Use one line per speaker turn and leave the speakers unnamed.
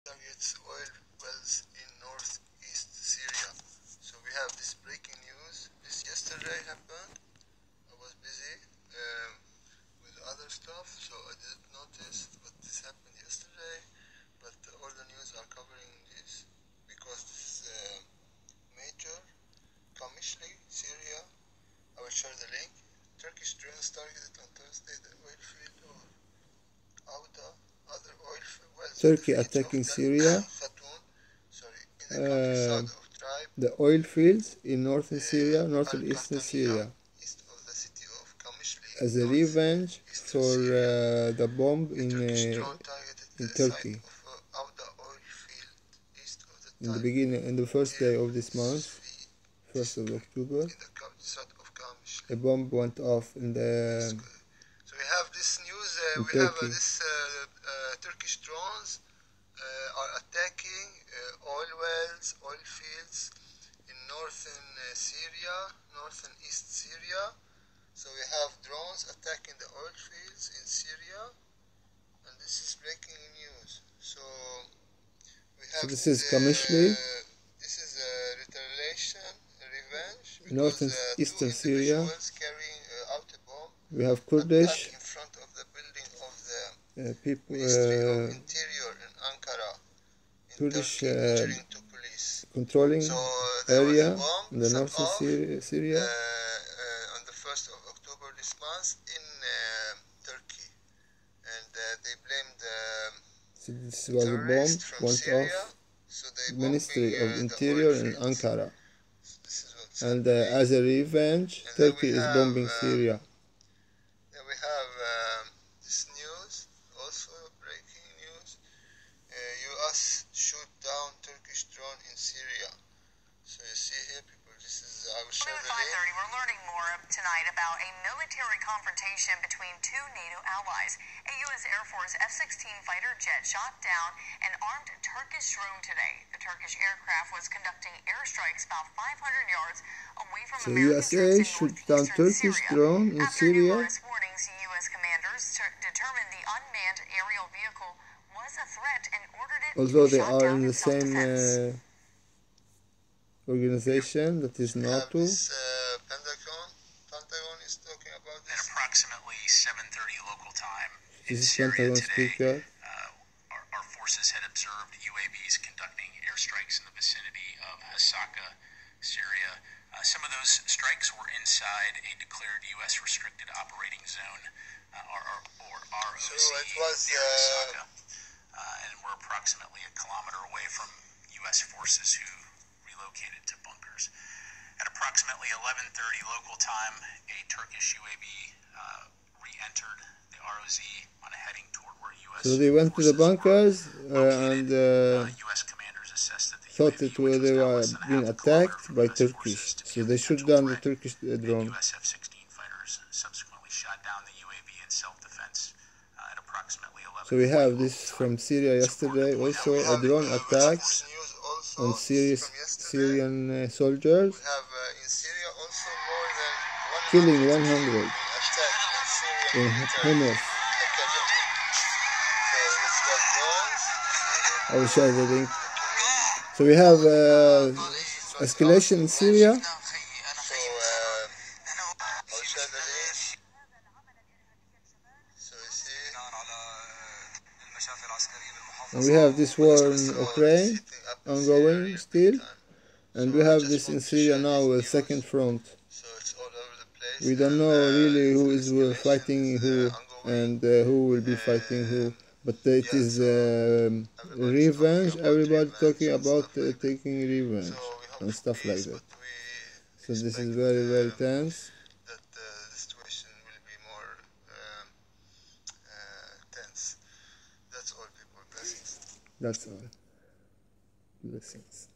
targets oil wells in northeast Syria. So we have this breaking news. This yesterday happened. I was busy with other stuff, so I didn't notice, but this happened yesterday. But all the news are covering this because this is major. 🀭USA, Syria. I will share the link. Turkish drones targeted on Thursday the oil field of 𝀭USA, other oil wells.
Turkey attacking Syria. The oil fields in northern Syria, northern eastern Syria, as a revenge for the bomb in Turkey. In the beginning, in the first day of this month, 1st of October, a bomb went off in the.
So we have this news. We have this Turkish drones are attacking oil wells, oil fields in northern Syria, northern east Syria. So we have drones attacking the oil fields in Syria, and this is breaking news. So we have.
So this is 🀭USA.
This is a retaliation, a revenge.
Northern eastern Syria.
Carrying out a bomb.
We have Kurdish
in front of the building of the
people.
Ministry of Interior in Ankara.
Kurdish
police.
Controlling area in the northern Syria.
On the 1st of October this month in Turkey, and they blamed
so this was a bomb went off Ministry of Interior in Ankara, and as a revenge, Turkey is bombing Syria.
Then we have this news, also breaking news. U.S. shoot down Turkish drone in Syria. So you see here, people, this is, I will share the link.
5:30, we're learning more tonight about a military confrontation between two NATO allies. A U.S. Air Force F-16 fighter jet shot down an armed Turkish drone today. The Turkish aircraft was conducting airstrikes about 500 yards away from
So
American
USA
troops in
shoot
northeastern
down Turkish
Syria.
drone in
After
Syria.
numerous warnings, U.S. commanders determined the unmanned aerial vehicle was a threat and ordered it
Although
to
they
shut
are
down
in the same organization, that is NATO.
Pentagon is talking about this.
At approximately 7:30 local time in
This is
Syria
Pentagon
today,
speaker.
our forces had observed UAVs conducting airstrikes in the vicinity of 𝀭USA, Syria. Some of those strikes were inside a declared U.S. restricted operating zone, or ROZ,
So it was,
near 𝀭USA, and we're approximately a kilometer away from U.S. forces who relocated to bunkers. At approximately 11:30 local time, a Turkish UAV re-entered the ROZ on a heading toward where U.S.
So they went to the bunkers and
U.S. commanders assessed that the
thought
UAV,
that they were being attacked by Turkish. So they shot down the Turkish drone.
U.S. F-16 fighters subsequently shot down the UAV in self-defense at approximately 11.
So we have this from Syria yesterday. Also a drone attack on Syrian soldiers,
In Syria also more than
killing 100 in Homs. I will share the link. So we have escalation in Syria. And we have this war in Ukraine ongoing still. And we have this in Syria now, a second front. We don't know really who is fighting who and who will be fighting who. But it is revenge, everybody talking about taking revenge and stuff like that. So this is very, very tense.
That the situation will be more tense. That's all, people. Blessings.
That's all. Blessings.